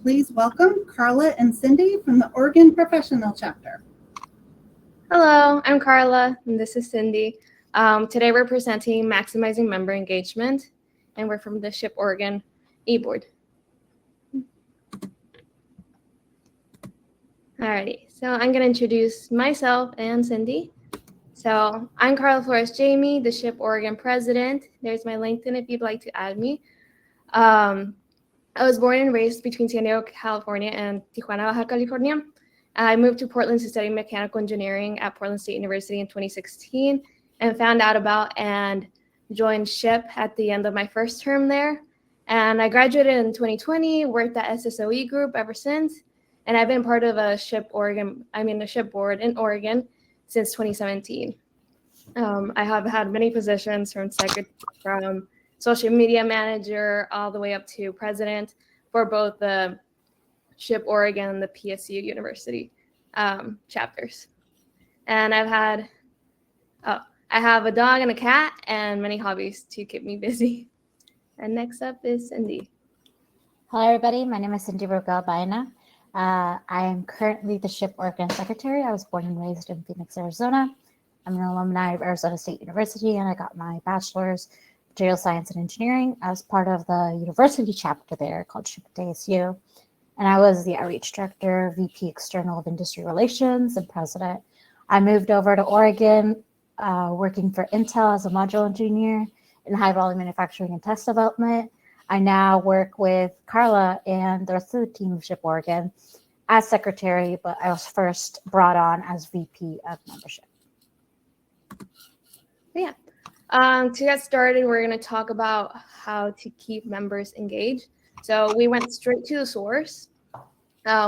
Please welcome Carla and Cindy from the Oregon Professional Chapter. Hello, I'm Carla, and this is Cindy. Today we're presenting Maximizing Member Engagement, and we're from the SHIP Oregon e-board. Alrighty, so I'm going to introduce myself and Cindy. So I'm Carla Flores Jamie, the SHIP Oregon president. There's my LinkedIn if you'd like to add me. I was born and raised between San Diego, California and Tijuana, Baja California. I moved to Portland to study mechanical engineering at Portland State University in 2016 and found out about and joined SHIP at the end of my first term there. And I graduated in 2020, worked at SSOE Group ever since. And I've been part of a SHIP board in Oregon since 2017. I have had many positions from social media manager all the way up to president for both the SHIP Oregon and the PSU University chapters. And I have a dog and a cat and many hobbies to keep me busy. And next up is Cindy. Hello, everybody. My name is Cindy Rogel Baena. I am currently the SHIP Oregon Secretary. I was born and raised in Phoenix, Arizona. I'm an alumni of Arizona State University, and I got my bachelor's in material science and engineering as part of the university chapter there called SHIP at ASU. And I was the outreach director, VP external of industry relations, and president. I moved over to Oregon, working for Intel as a module engineer in high volume manufacturing and test development. I now work with Carla and the rest of the team of SHIP Oregon as secretary, but I was first brought on as VP of membership. Yeah. To get started, we're going to talk about how to keep members engaged. So we went straight to the source.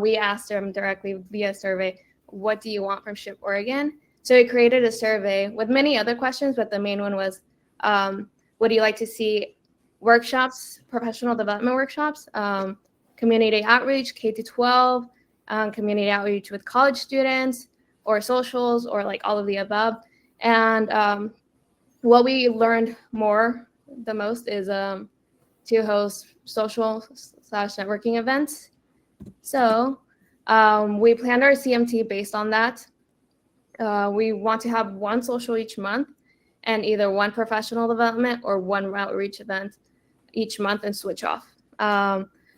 We asked them directly via survey, what do you want from SHIP Oregon? So we created a survey with many other questions, but the main one was, would you like to see workshops, professional development workshops, community outreach, K-12, community outreach with college students, or socials, or like all of the above. And what we learned the most is to host social/networking events. So we planned our CMT based on that. We want to have one social each month and either one professional development or one outreach event each month and switch off.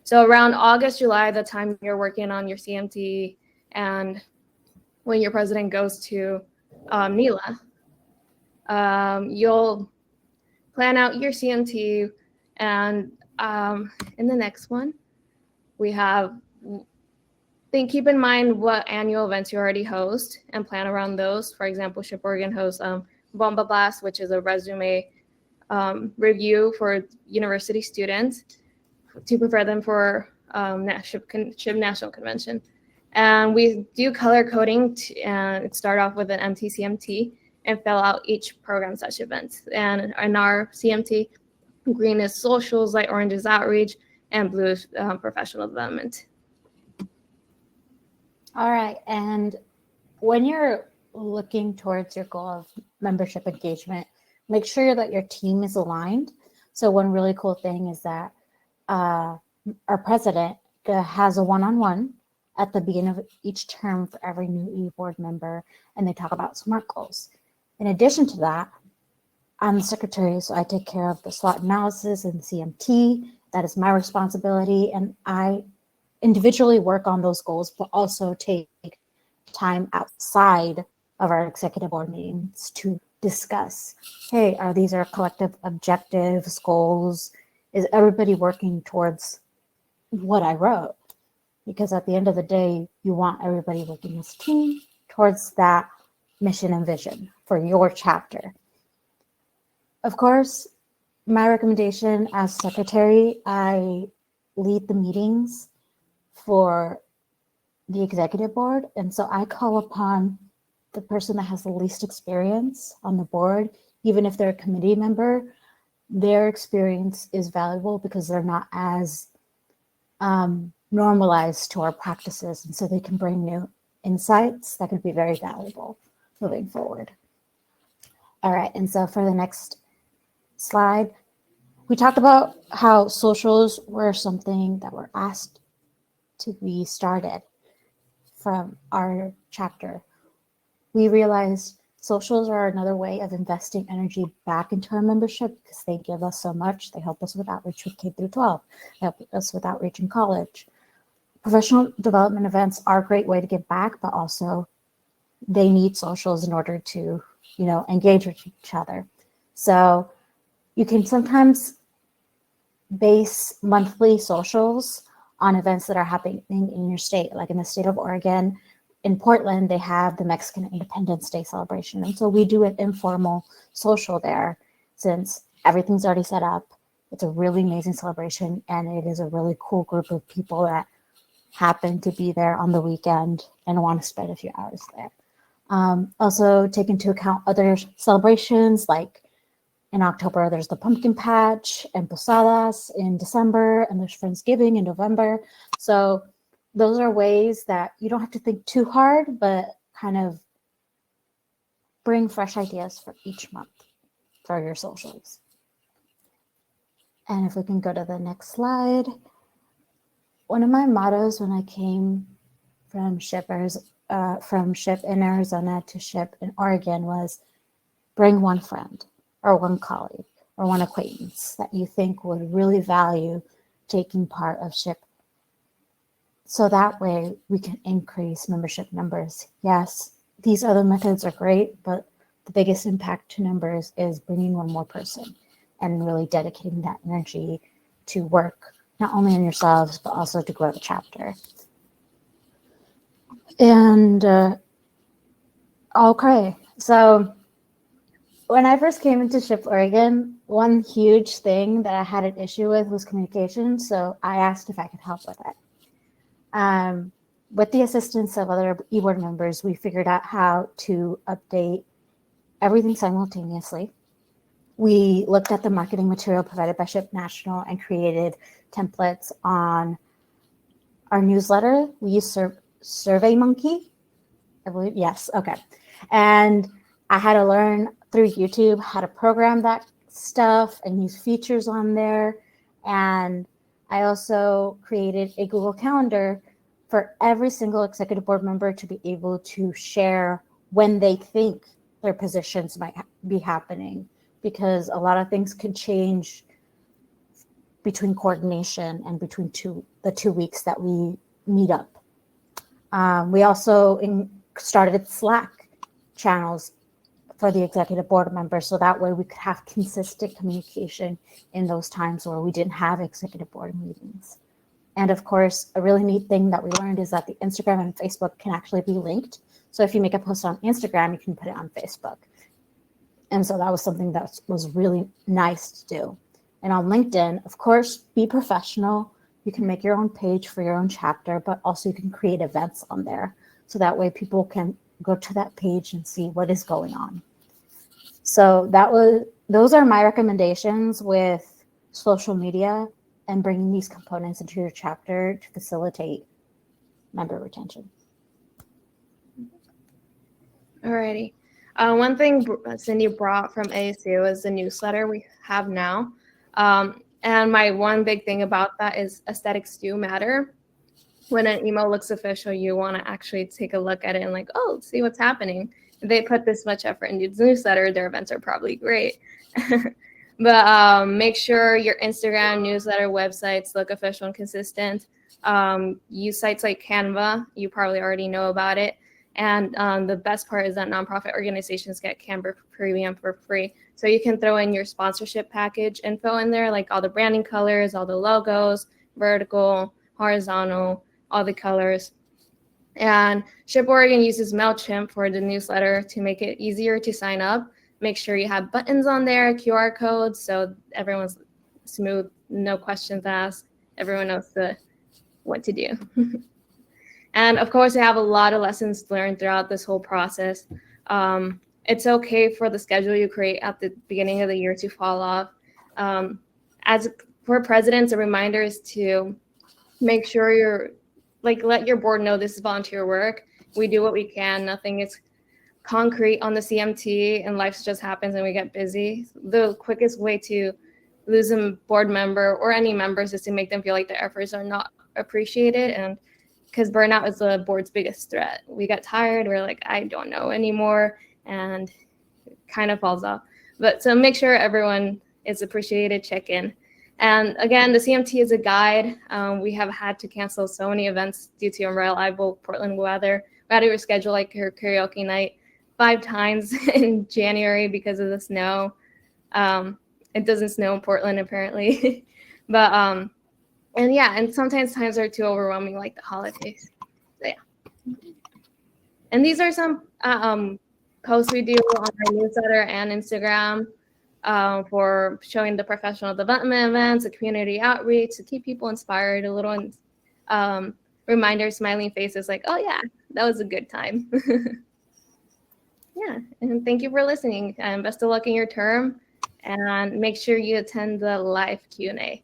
So around August, July, the time you're working on your CMT and when your president goes to NELA, you'll plan out your CMT. And in the next one, we have keep in mind what annual events you already host and plan around those. For example, SHIP Oregon hosts Bomba Blast, which is a resume review for university students to prepare them for SHIP National Convention. And we do color coding and start off with an empty CMT and fill out each program/event. And in our CMT, green is socials, light orange is outreach, and blue is professional development. All right. And when you're looking towards your goal of membership engagement, make sure that your team is aligned. So one really cool thing is that our president has a one-on-one at the beginning of each term for every new e-board member, and they talk about SMART goals. In addition to that, I'm the secretary, so I take care of the SWOT analysis and CMT. That is my responsibility, and I individually work on those goals, but also take time outside of our executive board meetings to discuss, hey, are these our collective objectives, goals? Is everybody working towards what I wrote? Because at the end of the day, you want everybody working as a team towards that mission and vision for your chapter. Of course, my recommendation as secretary, I lead the meetings for the executive board. And so I call upon the person that has the least experience on the board, even if they're a committee member, their experience is valuable because they're not as normalized to our practices. And so they can bring new insights that could be very valuable moving forward. All right, and so for the next slide, we talked about how socials were something that were asked to be started from our chapter, we realized socials are another way of investing energy back into our membership because they give us so much. They help us with outreach with K through 12. They help us with outreach in college. Professional development events are a great way to give back, but also they need socials in order to, engage with each other. So you can sometimes base monthly socials on events that are happening in your state. Like in the state of Oregon, in Portland, they have the Mexican Independence Day celebration. And so we do an informal social there since everything's already set up. It's a really amazing celebration, and it is a really cool group of people that happen to be there on the weekend and want to spend a few hours there. Also take into account other celebrations, like in October, there's the pumpkin patch and posadas in December, and there's Friendsgiving in November. So those are ways that you don't have to think too hard, but kind of bring fresh ideas for each month for your socials. And if we can go to the next slide. One of my mottos when I came from SHIP in Arizona to SHIP in Oregon was bring one friend or one colleague or one acquaintance that you think would really value taking part of SHIP. So that way we can increase membership numbers. Yes, these other methods are great, but the biggest impact to numbers is bringing one more person and really dedicating that energy to work, not only on yourselves, but also to grow the chapter. And okay, so when I first came into SHIP Oregon, one huge thing that I had an issue with was communication. So I asked if I could help with it. With the assistance of other eBoard members, we figured out how to update everything simultaneously. We looked at the marketing material provided by SHIP National and created templates on our newsletter. We used SurveyMonkey, I believe. Yes, okay. And I had to learn through YouTube how to program that stuff and use features on there. And I also created a Google Calendar for every single executive board member to be able to share when they think their positions might be happening, because a lot of things can change between coordination and between the 2 weeks that we meet up. We also started Slack channels for the executive board members, so that way we could have consistent communication in those times where we didn't have executive board meetings. And of course, a really neat thing that we learned is that the Instagram and Facebook can actually be linked. So if you make a post on Instagram, you can put it on Facebook. And so that was something that was really nice to do. And on LinkedIn, of course, be professional. You can make your own page for your own chapter, but also you can create events on there. So that way people can go to that page and see what is going on. So those are my recommendations with social media and bringing these components into your chapter to facilitate member retention. Alrighty. One thing Cindy brought from ASU is the newsletter we have now. And my one big thing about that is aesthetics do matter. When an email looks official, you want to actually take a look at it and like, oh, see what's happening. If they put this much effort into the newsletter, their events are probably great. But make sure your Instagram, newsletter, websites look official and consistent. Use sites like Canva. You probably already know about it. And the best part is that nonprofit organizations get Canva Premium for free. So you can throw in your sponsorship package info in there, like all the branding colors, all the logos, vertical, horizontal, all the colors. And SHIP Oregon uses MailChimp for the newsletter to make it easier to sign up. Make sure you have buttons on there, QR codes, so everyone's smooth, no questions asked. Everyone knows what to do. And of course, I have a lot of lessons learned throughout this whole process. It's okay for the schedule you create at the beginning of the year to fall off. As for presidents, a reminder is to make sure let your board know this is volunteer work. We do what we can. Nothing is concrete on the CMT, and life just happens and we get busy. The quickest way to lose a board member or any members is to make them feel like their efforts are not appreciate it. And because burnout is the board's biggest threat. We got tired. We're like, I don't know anymore. And it kind of falls off. But so make sure everyone is appreciated, check in. And again, the CMT is a guide. We have had to cancel so many events due to unreliable Portland weather. We had to reschedule like her karaoke night 5 times in January because of the snow. It doesn't snow in Portland apparently. But and yeah, and sometimes times are too overwhelming, like the holidays. So yeah. And these are some posts we do on our newsletter and Instagram for showing the professional development events, the community outreach to keep people inspired, a little reminder, smiling faces like, oh yeah, that was a good time. Yeah, and thank you for listening, and best of luck in your term, and make sure you attend the live Q&A.